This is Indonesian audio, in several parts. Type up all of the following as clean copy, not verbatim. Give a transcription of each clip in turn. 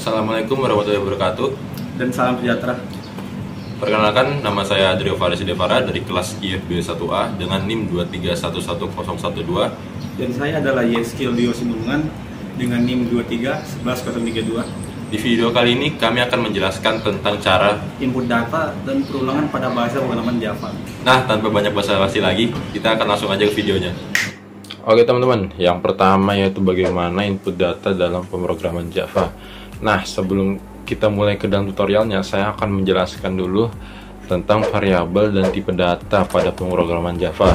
Assalamualaikum warahmatullahi wabarakatuh. Dan salam sejahtera. Perkenalkan, nama saya Adrio Faris Devara dari kelas IFB 1A dengan NIM 2311012. Dan saya adalah Yeskil Dio Sinuungan dengan NIM 2311032. Di video kali ini kami akan menjelaskan tentang cara Input data dan perulangan pada bahasa pemrograman Java. Nah, tanpa banyak basa-basi lagi, kita akan langsung aja ke videonya. Oke teman-teman, yang pertama yaitu bagaimana input data dalam pemrograman Java. Nah, sebelum kita mulai ke dalam tutorialnya, saya akan menjelaskan dulu tentang variabel dan tipe data pada pemrograman Java.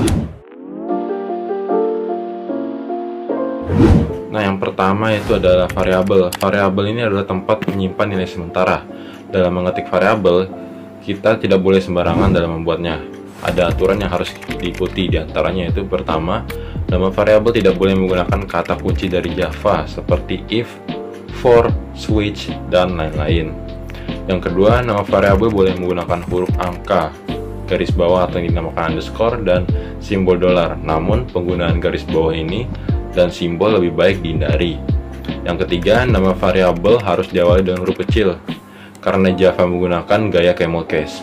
Nah, yang pertama itu adalah variabel. Variabel ini adalah tempat menyimpan nilai sementara. Dalam mengetik variabel, kita tidak boleh sembarangan dalam membuatnya. Ada aturan yang harus diikuti, diantaranya itu pertama, nama variabel tidak boleh menggunakan kata kunci dari Java seperti if, for, switch, dan lain-lain. Yang kedua, nama variabel boleh menggunakan huruf angka, garis bawah atau yang dinamakan underscore, dan simbol dolar. Namun, penggunaan garis bawah ini dan simbol lebih baik dihindari. Yang ketiga, nama variabel harus diawali dengan huruf kecil, karena Java menggunakan gaya camel case.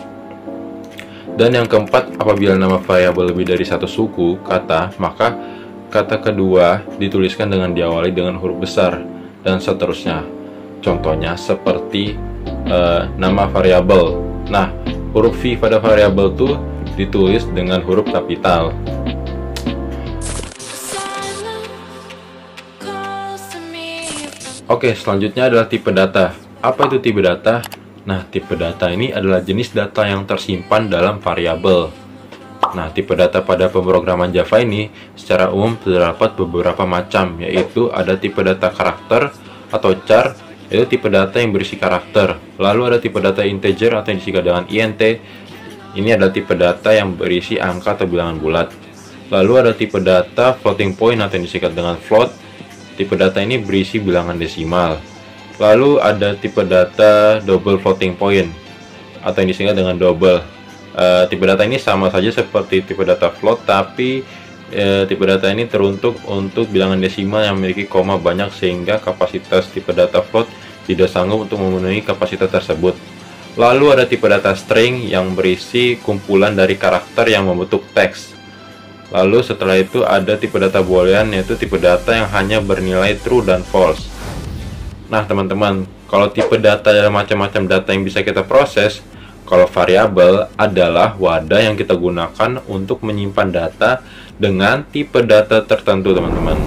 Dan yang keempat, apabila nama variabel lebih dari satu suku kata, maka kata kedua dituliskan dengan diawali dengan huruf besar, dan seterusnya. Contohnya seperti nama variabel. Nah, huruf V pada variabel itu ditulis dengan huruf kapital. Oke, selanjutnya adalah tipe data. Apa itu tipe data? Nah, tipe data ini adalah jenis data yang tersimpan dalam variabel. Nah, tipe data pada pemrograman Java ini secara umum terdapat beberapa macam, yaitu ada tipe data karakter atau char, yaitu tipe data yang berisi karakter. Lalu ada tipe data integer atau yang disingkat dengan int. Ini adalah tipe data yang berisi angka atau bilangan bulat. Lalu ada tipe data floating point atau yang disingkat dengan float. Tipe data ini berisi bilangan desimal. Lalu ada tipe data double floating point atau yang disingkat dengan double. Tipe data ini sama saja seperti tipe data float, tapi tipe data ini teruntuk untuk bilangan desimal yang memiliki koma banyak sehingga kapasitas tipe data float tidak sanggup untuk memenuhi kapasitas tersebut. Lalu ada tipe data string yang berisi kumpulan dari karakter yang membentuk teks. Lalu setelah itu ada tipe data boolean, yaitu tipe data yang hanya bernilai true dan false. Nah teman-teman, kalau tipe data ada macam-macam data yang bisa kita proses. Kalau variabel adalah wadah yang kita gunakan untuk menyimpan data dengan tipe data tertentu teman-teman.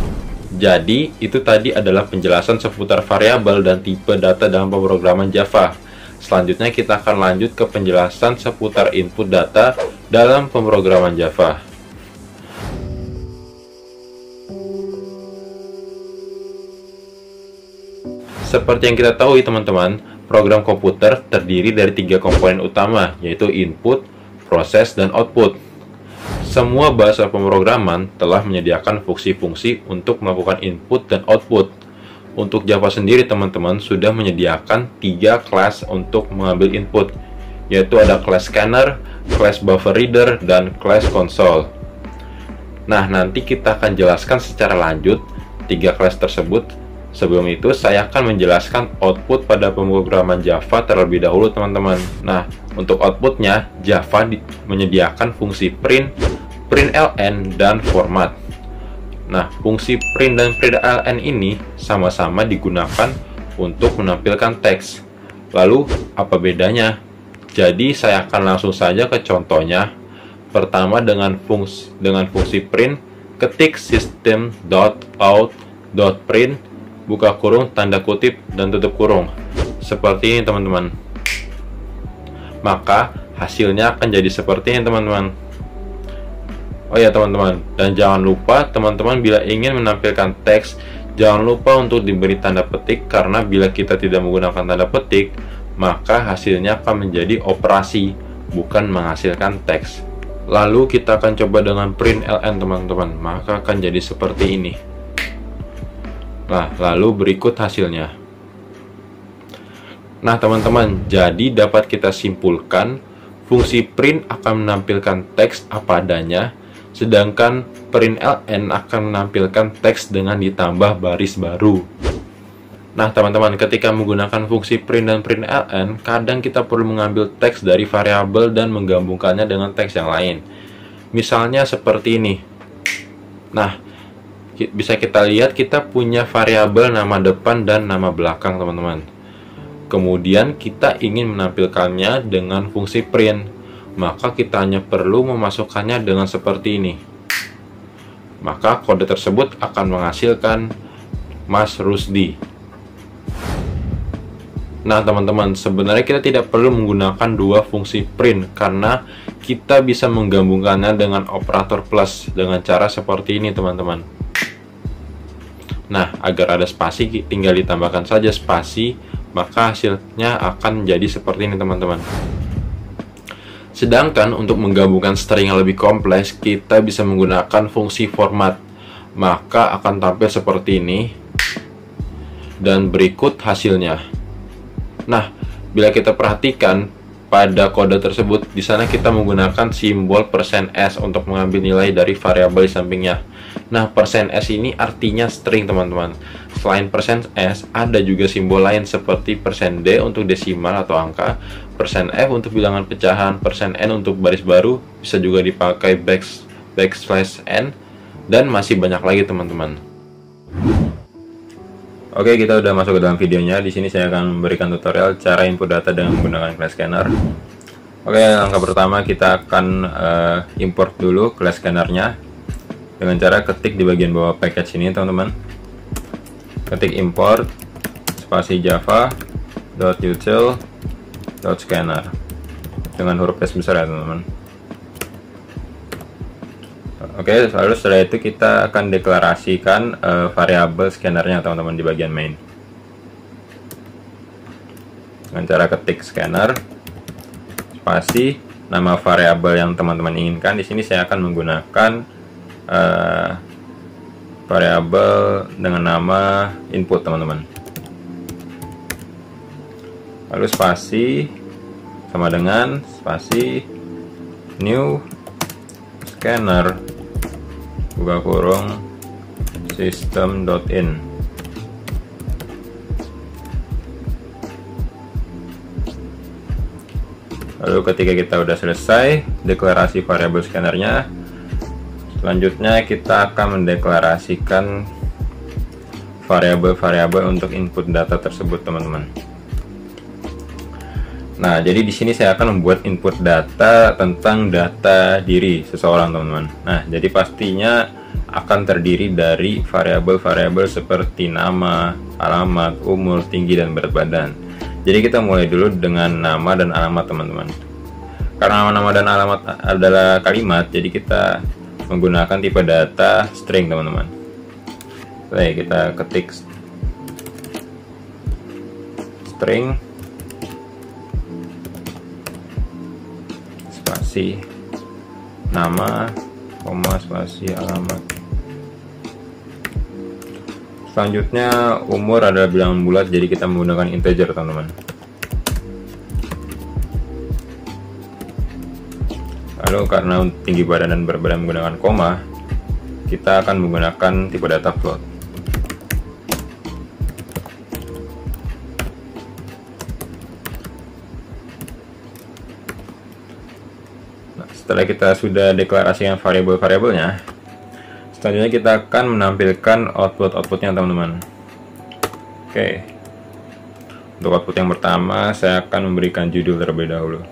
Jadi itu tadi adalah penjelasan seputar variabel dan tipe data dalam pemrograman Java. Selanjutnya kita akan lanjut ke penjelasan seputar input data dalam pemrograman Java. Seperti yang kita tahu teman-teman, program komputer terdiri dari 3 komponen utama, yaitu input, proses, dan output. Semua bahasa pemrograman telah menyediakan fungsi-fungsi untuk melakukan input dan output. Untuk Java sendiri teman-teman sudah menyediakan 3 kelas untuk mengambil input, yaitu ada kelas scanner, kelas buffer reader, dan kelas console. Nah, nanti kita akan jelaskan secara lanjut 3 kelas tersebut. Sebelum itu, saya akan menjelaskan output pada pemrograman Java terlebih dahulu, teman-teman. Nah, untuk outputnya, Java menyediakan fungsi print, println, dan format. Nah, fungsi print dan println ini sama-sama digunakan untuk menampilkan teks. Lalu, apa bedanya? Jadi, saya akan langsung saja ke contohnya. Pertama, dengan fungsi print, ketik system.out.print, buka kurung, tanda kutip, dan tutup kurung. Seperti ini teman-teman. Maka hasilnya akan jadi seperti ini teman-teman. Oh ya teman-teman, dan jangan lupa teman-teman bila ingin menampilkan teks, jangan lupa untuk diberi tanda petik, karena bila kita tidak menggunakan tanda petik, maka hasilnya akan menjadi operasi, bukan menghasilkan teks. Lalu kita akan coba dengan println teman-teman, maka akan jadi seperti ini. Nah, lalu berikut hasilnya. Nah, teman-teman, jadi dapat kita simpulkan fungsi print akan menampilkan teks apa adanya, sedangkan println akan menampilkan teks dengan ditambah baris baru. Nah, teman-teman, ketika menggunakan fungsi print dan println, kadang kita perlu mengambil teks dari variabel dan menggabungkannya dengan teks yang lain. Misalnya seperti ini. Nah, bisa kita lihat kita punya variabel nama depan dan nama belakang, teman-teman. Kemudian kita ingin menampilkannya dengan fungsi print. Maka kita hanya perlu memasukkannya dengan seperti ini. Maka kode tersebut akan menghasilkan Mas Rusdi. Nah, teman-teman, sebenarnya kita tidak perlu menggunakan dua fungsi print karena kita bisa menggabungkannya dengan operator plus dengan cara seperti ini, teman-teman. Nah, agar ada spasi, tinggal ditambahkan saja spasi, maka hasilnya akan jadi seperti ini, teman-teman. Sedangkan untuk menggabungkan string yang lebih kompleks, kita bisa menggunakan fungsi format. Maka akan tampil seperti ini. Dan berikut hasilnya. Nah, bila kita perhatikan pada kode tersebut, di sana kita menggunakan simbol %s untuk mengambil nilai dari variabel di sampingnya. Nah, %s ini artinya string, teman-teman. Selain %s, ada juga simbol lain seperti %d untuk desimal atau angka, %f untuk bilangan pecahan, %n untuk baris baru, bisa juga dipakai \n, dan masih banyak lagi, teman-teman. Oke, kita udah masuk ke dalam videonya. Di sini saya akan memberikan tutorial cara input data dengan menggunakan class scanner. Oke, langkah pertama kita akan import dulu class scannernya dengan cara ketik di bagian bawah package ini, teman-teman. Ketik import spasi java.util.scanner dengan huruf S besar ya, teman-teman. Oke, lalu setelah itu kita akan deklarasikan variabel scannernya, teman-teman, di bagian main. Dengan cara ketik scanner, spasi, nama variabel yang teman-teman inginkan. Di sini saya akan menggunakan variabel dengan nama input, teman-teman. Lalu spasi sama dengan spasi new scanner buka kurung system.in. Lalu ketika kita udah selesai deklarasi variabel scannernya, selanjutnya kita akan mendeklarasikan variabel-variabel untuk input data tersebut, teman-teman. Nah, jadi di sini saya akan membuat input data tentang data diri seseorang, teman-teman. Nah, jadi pastinya akan terdiri dari variabel-variabel seperti nama, alamat, umur, tinggi, dan berat badan. Jadi kita mulai dulu dengan nama dan alamat, teman-teman. Karena nama dan alamat adalah kalimat, jadi kita menggunakan tipe data string, teman-teman. Baik, kita ketik string spasi nama, koma, spasi alamat. Selanjutnya umur adalah bilangan bulat, jadi kita menggunakan integer, teman-teman. Lalu karena tinggi badan dan berat badan menggunakan koma, kita akan menggunakan tipe data float. Setelah kita sudah deklarasikan variabel-variabelnya, selanjutnya kita akan menampilkan output-outputnya, teman-teman. Oke, untuk output yang pertama saya akan memberikan judul terlebih dahulu.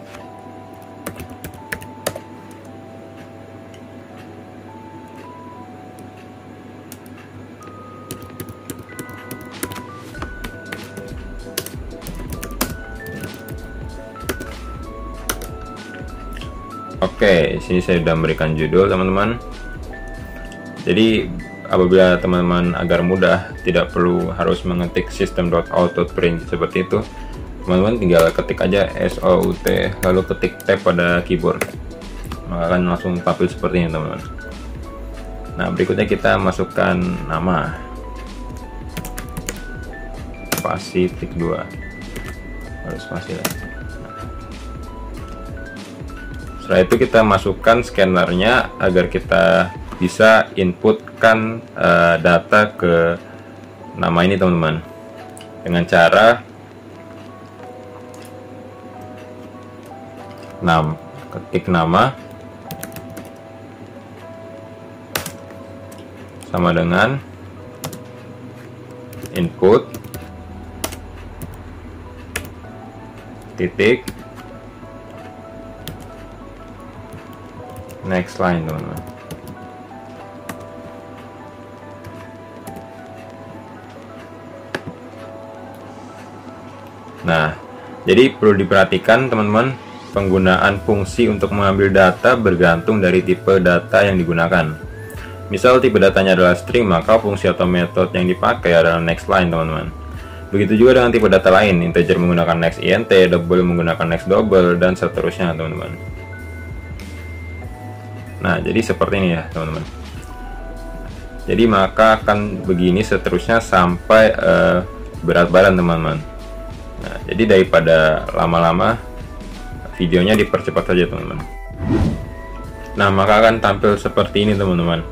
Oke, sini saya sudah memberikan judul, teman-teman. Jadi apabila teman-teman agar mudah, tidak perlu harus mengetik system.out.print seperti itu, teman-teman tinggal ketik aja SOUT lalu ketik tab pada keyboard, maka akan langsung tampil seperti ini, teman-teman. Nah, berikutnya kita masukkan nama spasi tik 2 harus spasi lagi. Setelah itu kita masukkan scannernya agar kita bisa inputkan data ke nama ini, teman-teman. dengan cara ketik nama sama dengan input titik next line, teman-teman. Nah, jadi perlu diperhatikan teman-teman, penggunaan fungsi untuk mengambil data bergantung dari tipe data yang digunakan. Misal tipe datanya adalah string, maka fungsi atau metode yang dipakai adalah next line, teman-teman. Begitu juga dengan tipe data lain, integer menggunakan next int, double menggunakan next double, dan seterusnya, teman-teman. Nah, jadi seperti ini ya, teman-teman. Jadi maka akan begini seterusnya sampai berat badan, teman-teman. Nah, jadi daripada lama-lama, videonya dipercepat saja, teman-teman. Nah, maka akan tampil seperti ini, teman-teman.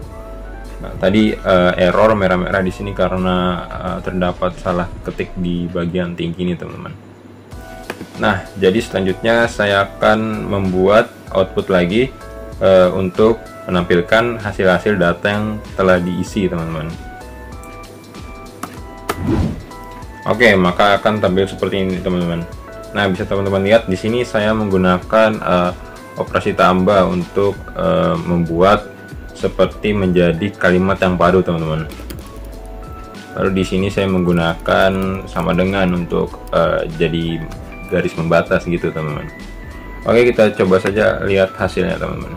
Nah, tadi error merah-merah di sini karena terdapat salah ketik di bagian tinggi ini, teman-teman. Nah, jadi selanjutnya saya akan membuat output lagi untuk menampilkan hasil-hasil data yang telah diisi, teman-teman. Oke, maka akan tampil seperti ini, teman-teman. Nah, bisa teman-teman lihat di sini saya menggunakan operasi tambah untuk membuat seperti menjadi kalimat yang padu, teman-teman. Lalu di sini saya menggunakan sama dengan untuk jadi garis membatas gitu, teman-teman. Oke, kita coba saja lihat hasilnya, teman-teman.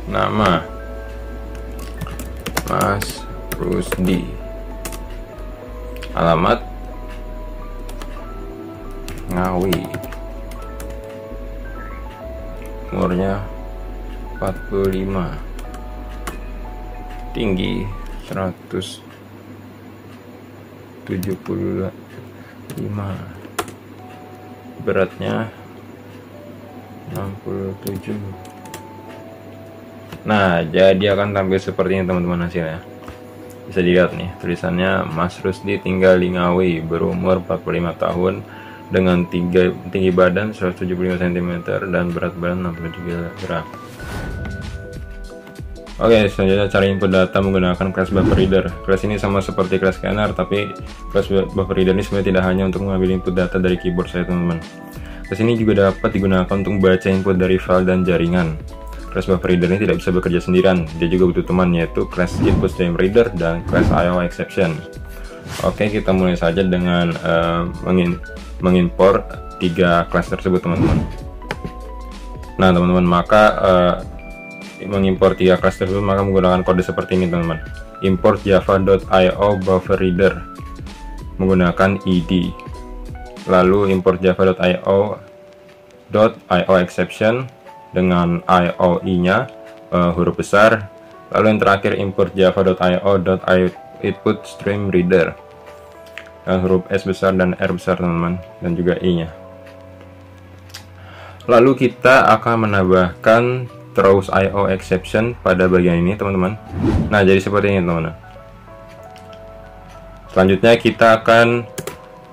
Nama Mas Rusdi, alamat Ngawi, umurnya 45, tinggi 175, beratnya 67. Nah, jadi akan tampil seperti ini, teman-teman, hasilnya. Bisa dilihat nih, tulisannya Mas Rusdi tinggal di Ngawi, berumur 45 tahun, dengan tinggi badan 175 cm dan berat badan 63 gram. Oke, selanjutnya cara input data menggunakan class buffer reader. Class ini sama seperti class scanner, tapi class buffer reader ini sebenarnya tidak hanya untuk mengambil input data dari keyboard saya, teman-teman. Class ini juga dapat digunakan untuk membaca input dari file dan jaringan. Class buffer reader ini tidak bisa bekerja sendirian, dia juga butuh teman, yaitu class input stream reader dan class IO exception. Oke, kita mulai saja dengan mengimport 3 class tersebut, teman-teman. Nah, teman-teman, maka mengimport 3 class tersebut maka menggunakan kode seperti ini, teman-teman. Import java.io buffer reader menggunakan id, lalu import java.io exception dengan IOI-nya huruf besar, lalu yang terakhir import java.io.output stream reader huruf S besar dan R besar, teman-teman, dan juga I-nya. Lalu kita akan menambahkan throws IO exception pada bagian ini, teman-teman. Nah, jadi seperti ini, teman-teman. Selanjutnya kita akan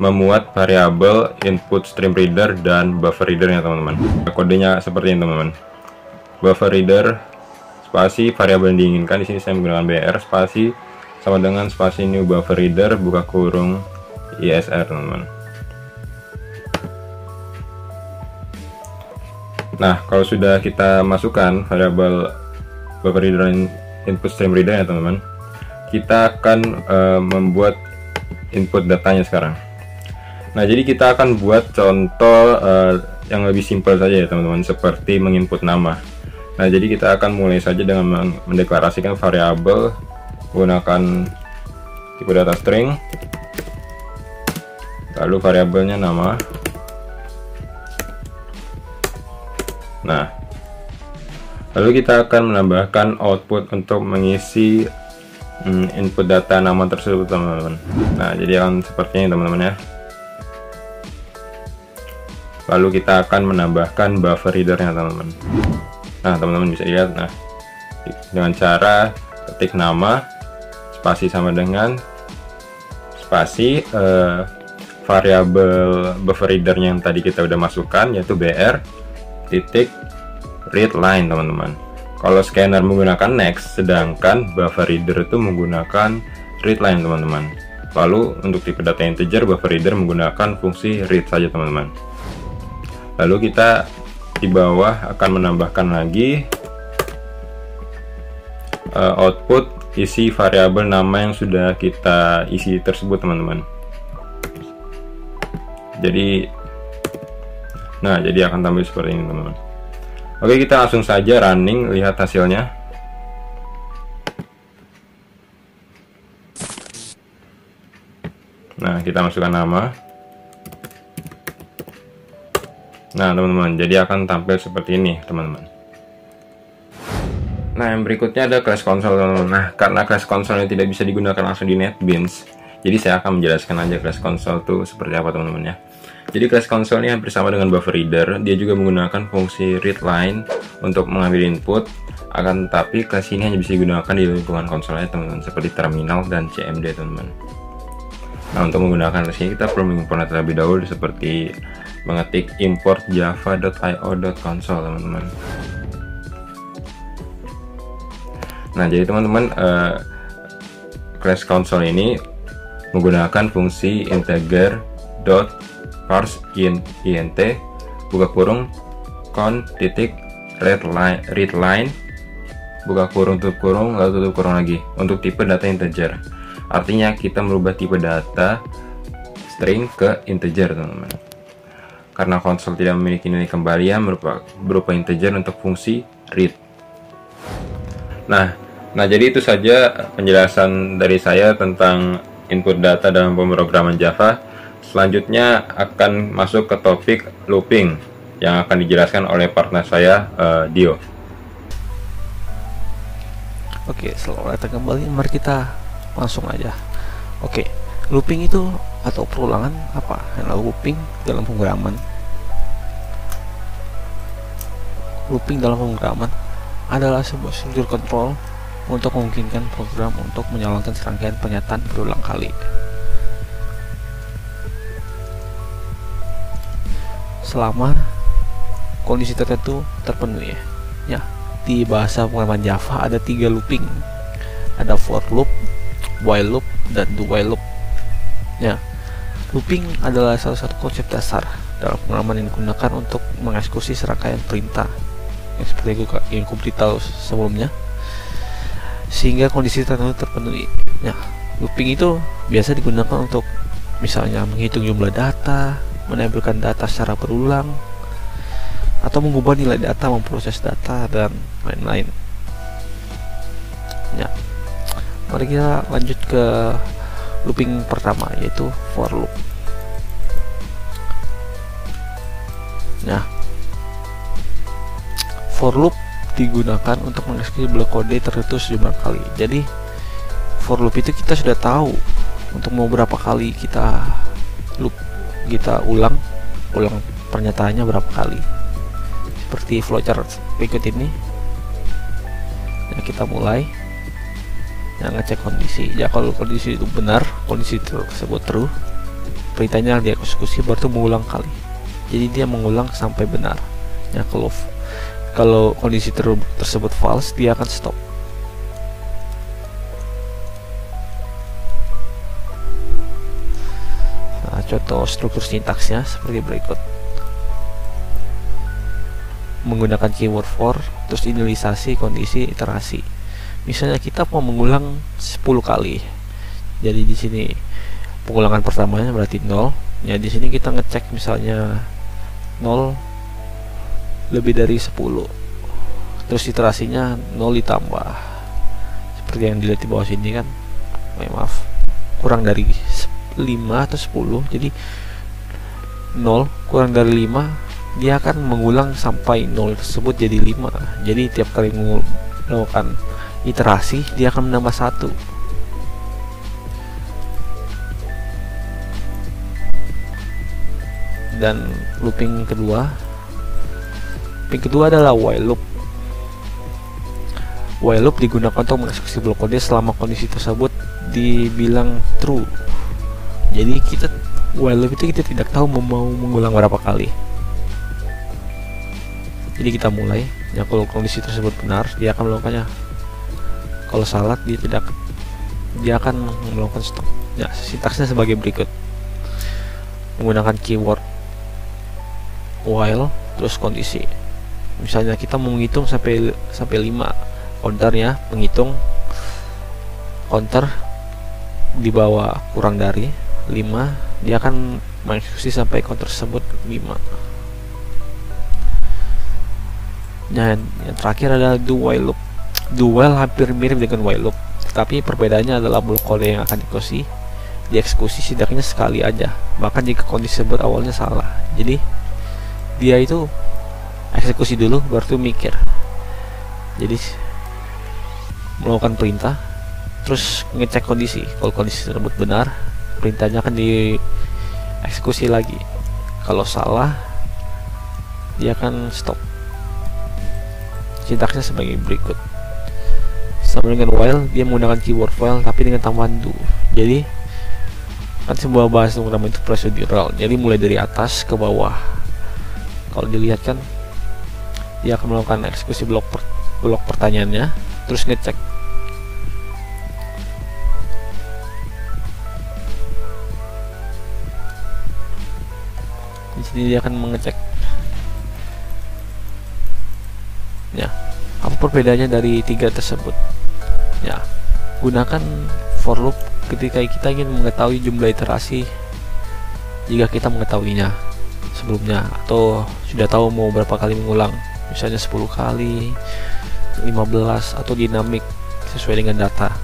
memuat variabel input stream reader dan buffer readernya, teman-teman. Kodenya seperti ini, teman-teman. Buffer reader spasi variabel yang diinginkan, di sini saya menggunakan br spasi sama dengan spasi new buffer reader buka kurung ISR, teman-teman. Nah, kalau sudah kita masukkan variabel buffer reader dan input stream reader ya, teman-teman, kita akan membuat input datanya sekarang. Nah, jadi kita akan buat contoh yang lebih simpel saja ya, teman-teman, seperti menginput nama. Nah, jadi kita akan mulai saja dengan mendeklarasikan variabel menggunakan tipe data string, lalu variabelnya nama. Nah, lalu kita akan menambahkan output untuk mengisi input data nama tersebut, teman-teman. Nah, jadi akan seperti ini, teman-teman, ya. Lalu kita akan menambahkan buffer readernya, teman-teman. Nah, teman-teman bisa lihat. Nah, dengan cara ketik nama spasi sama dengan spasi variabel buffer reader yang tadi kita udah masukkan, yaitu br titik read line teman-teman. Kalau scanner menggunakan next, sedangkan buffer reader itu menggunakan read line teman-teman. Lalu untuk tipe data integer, buffer reader menggunakan fungsi read saja teman-teman. Lalu kita di bawah akan menambahkan lagi output isi variabel nama yang sudah kita isi tersebut teman-teman. Jadi akan tampil seperti ini teman-teman. Oke, kita langsung saja running, lihat hasilnya. Nah, kita masukkan nama. Nah teman-teman, jadi akan tampil seperti ini teman-teman. Nah, yang berikutnya ada Class Console teman-teman. Nah, karena Class Console tidak bisa digunakan langsung di NetBeans, jadi saya akan menjelaskan aja Class Console itu seperti apa teman-teman ya. Jadi Class Console ini hampir sama dengan buffer reader, dia juga menggunakan fungsi read line untuk mengambil input, akan tetapi class ini hanya bisa digunakan di lingkungan konsolnya teman-teman, seperti terminal dan CMD teman-teman. Nah, untuk menggunakan class ini kita perlu mengimport terlebih dahulu seperti mengetik import java.io.console teman-teman. Nah, jadi teman-teman, Class Console ini menggunakan fungsi integer parse int buka kurung con titik read line buka kurung tutup kurung lalu tutup kurung lagi untuk tipe data integer. Artinya kita merubah tipe data string ke integer teman-teman. Karena konsol tidak memiliki nilai kembalian berupa integer untuk fungsi read. Nah, jadi itu saja penjelasan dari saya tentang input data dalam pemrograman Java. Selanjutnya akan masuk ke topik looping yang akan dijelaskan oleh partner saya, Dio. Oke, selamat datang kembali. Mari kita langsung aja. Oke, looping itu atau perulangan apa? Looping dalam pemrograman. Looping dalam pemrograman adalah sebuah struktur kontrol untuk memungkinkan program untuk menjalankan serangkaian pernyataan berulang kali. Selama kondisi tertentu terpenuhi ya. Di bahasa pemrograman Java ada 3 looping. Ada for loop, while loop, dan do while loop. Ya. Looping adalah salah satu konsep dasar dalam pemrograman yang digunakan untuk mengeksekusi serangkaian perintah yang seperti yang aku beritahu sebelumnya, sehingga kondisi tertentu terpenuhi. Ya, looping itu biasa digunakan untuk misalnya menghitung jumlah data, menempelkan data secara berulang, atau mengubah nilai data, memproses data, dan lain-lain. Ya, mari kita lanjut ke looping pertama, yaitu for loop. Nah, for loop digunakan untuk mengeksekusi blok kode tertentu sejumlah kali. Jadi for loop itu kita sudah tahu untuk mau berapa kali kita loop, kita ulang pernyataannya berapa kali, seperti flowchart berikut ini. Nah, kita mulai ngecek kondisi. Ya, kalau kondisi itu benar, kondisi tersebut true, perintahnya dieksekusi, baru mengulang kali. Jadi dia mengulang sampai benar. Ya, kalau kondisi tersebut false, dia akan stop. Contoh struktur sintaksnya seperti berikut. Menggunakan keyword for, terus inisialisasi, kondisi, iterasi. Misalnya kita mau mengulang 10 kali. Jadi di sini pengulangan pertamanya berarti 0. Ya, di sini kita ngecek misalnya 0 lebih dari 10. Terus iterasinya 0 ditambah. Seperti yang dilihat di bawah sini kan. Maaf, kurang dari 5 atau 10, jadi 0 kurang dari 5, dia akan mengulang sampai 0 tersebut jadi 5. Jadi tiap kali melakukan iterasi, dia akan menambah 1. Dan looping kedua adalah while loop. while loop digunakan untuk mengeksekusi blok kode selama kondisi tersebut dibilang true. Jadi while loop itu kita tidak tahu mau mengulang berapa kali. Jadi kita mulai, ya kalau kondisi tersebut benar dia akan melakukannya, kalau salah dia akan melakukan stop. Ya, sintaksnya sebagai berikut: menggunakan keyword while terus kondisi. Misalnya kita mau menghitung sampai 5, counternya menghitung counter di bawah kurang dari 5, dia akan mengeksekusi sampai counter tersebut 5. Nah, yang terakhir adalah do while loop. Do while hampir mirip dengan while loop, tetapi perbedaannya adalah blok kode yang akan dieksekusi setidaknya sekali aja, bahkan jika kondisi tersebut awalnya salah. Jadi dia itu eksekusi dulu baru tuh mikir. Jadi melakukan perintah terus ngecek kondisi. Kalau kondisi tersebut benar, perintahnya akan dieksekusi lagi. Kalau salah, dia akan stop. Sintaksnya sebagai berikut: sama dengan while, dia menggunakan keyword while tapi dengan tambahan do. Jadi kan sebuah bahasa pemrograman itu procedural, jadi mulai dari atas ke bawah. Kalau dilihat kan, dia akan melakukan eksekusi blok pertanyaannya terus ngecek. Di sini dia akan mengecek. Ya, apa perbedaannya dari 3 tersebut? Ya, gunakan for loop ketika kita ingin mengetahui jumlah iterasi jika kita mengetahuinya sebelumnya atau sudah tahu mau berapa kali mengulang, misalnya 10 kali, 15, atau dinamik sesuai dengan data.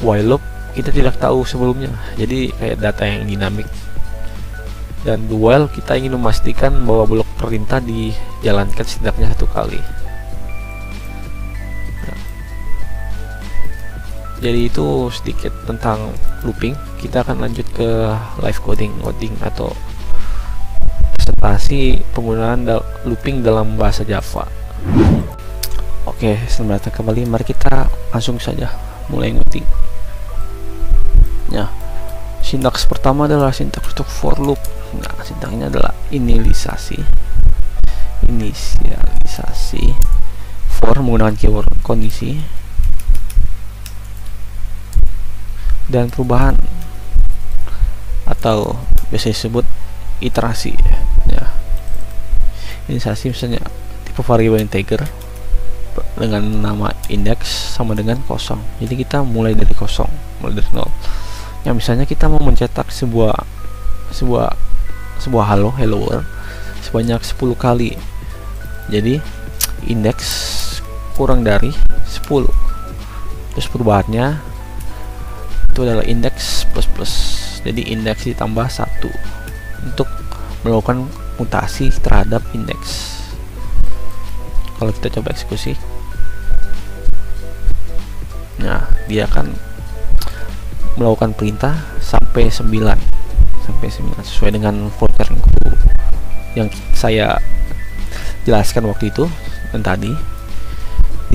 While loop kita tidak tahu sebelumnya, jadi kayak data yang dinamik. Dan do while kita ingin memastikan bahwa blok perintah dijalankan setidaknya 1 kali. Jadi itu sedikit tentang looping. Kita akan lanjut ke live coding atau presentasi penggunaan looping dalam bahasa Java. Oke, selamat datang kembali. Mari kita langsung saja mulai ngoding. Ya, sintaks pertama adalah sintaks untuk for loop. Nah, sintaksnya adalah inisialisasi. For menggunakan keyword kondisi dan perubahan atau biasa disebut iterasi. Ya, inisialisasi misalnya tipe variabel integer dengan nama index sama dengan 0. Jadi kita mulai dari 0, mulai dari 0. Ya, misalnya kita mau mencetak sebuah hello world sebanyak 10 kali. Jadi index kurang dari 10. Terus perubahannya itu adalah index plus. Jadi index ditambah 1 untuk melakukan mutasi terhadap index. Kalau kita coba eksekusi, nah dia akan melakukan perintah sampai 9 sesuai dengan voucher yang saya jelaskan waktu itu dan tadi.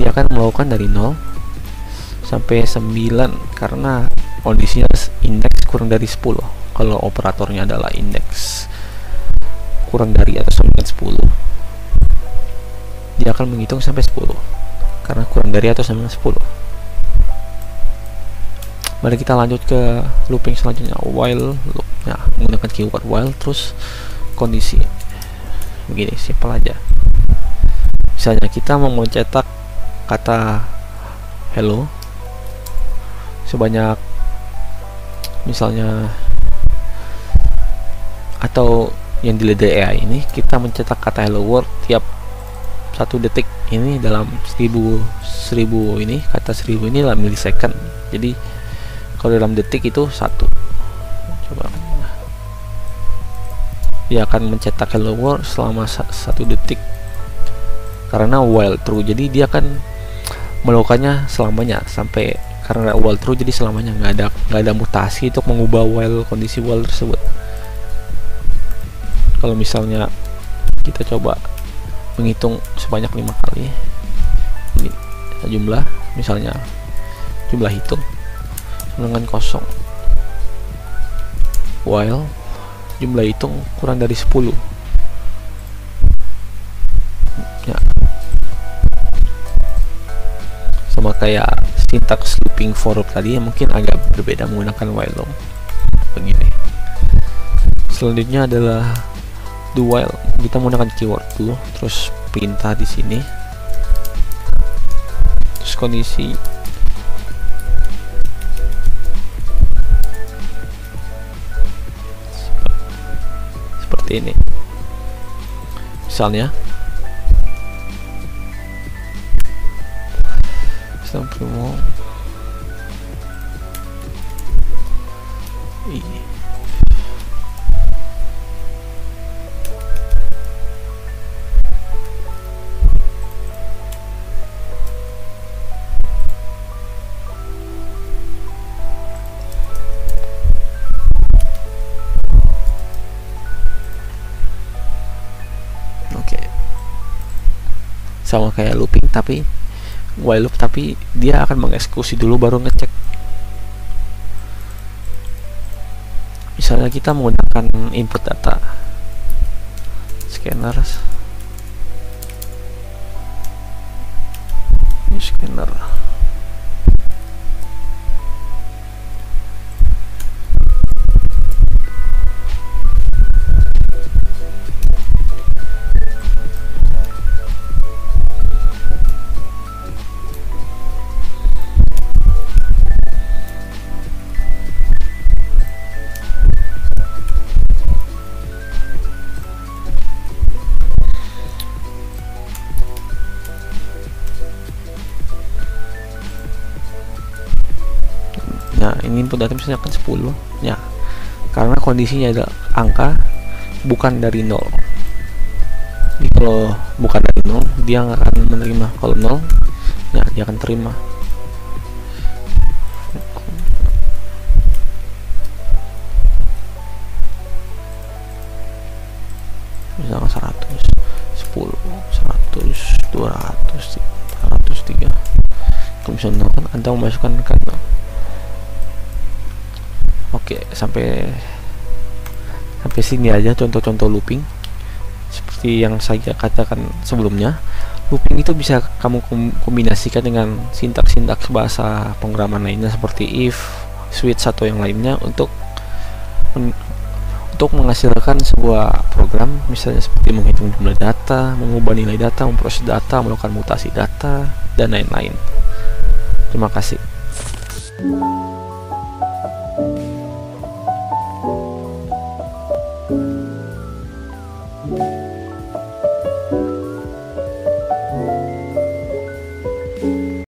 Dia akan melakukan dari 0 sampai 9 karena kondisinya indeks kurang dari 10. Kalau operatornya adalah indeks kurang dari atau sama dengan 10, dia akan menghitung sampai 10 karena kurang dari atau sama dengan 10. Mari kita lanjut ke looping selanjutnya, while loop. Nah, menggunakan keyword while terus kondisi. Begini, simpel aja. Misalnya kita mau mencetak kata hello sebanyak misalnya, atau yang di AI ini kita mencetak kata hello world tiap 1 detik. Ini dalam 1000 ini, kata 1000 ini dalam milisecond. Jadi kalau dalam detik itu 1. Coba, dia akan mencetak hello world selama 1 detik karena while true. Jadi dia akan melakukannya selamanya sampai, karena while true jadi selamanya, nggak ada mutasi untuk mengubah while kondisi while tersebut. Kalau misalnya kita coba menghitung sebanyak 5 kali, ini jumlah, misalnya jumlah hitung dengan kosong, while jumlah hitung kurang dari 10 ya. Sama kayak sintaks looping for loop tadi yang mungkin agak berbeda menggunakan while loop begini. Selanjutnya adalah do while. Kita menggunakan keyword do, terus perintah di sini, terus kondisi seperti ini. Misalnya sampai mau ini sama kayak looping tapi while loop, tapi dia akan mengeksekusi dulu baru ngecek. Misalnya kita menggunakan input data scanner, nah ini input data misalnya kan 10 ya, karena kondisinya ada angka bukan dari 0. Jadi kalau bukan dari 0 dia nggak akan menerima, kalau 0 ya dia akan terima. Misalnya 100, 10, 100, 200, 403. Kalau misalnya 0 kan Anda memasukkan kan 0. Oke, sampai sini aja contoh-contoh looping. Seperti yang saya katakan sebelumnya, looping itu bisa kamu kombinasikan dengan sintaks-sintaks bahasa pemrograman lainnya seperti if, switch atau yang lainnya untuk menghasilkan sebuah program, misalnya seperti menghitung jumlah data, mengubah nilai data, memproses data, melakukan mutasi data, dan lain-lain. Terima kasih.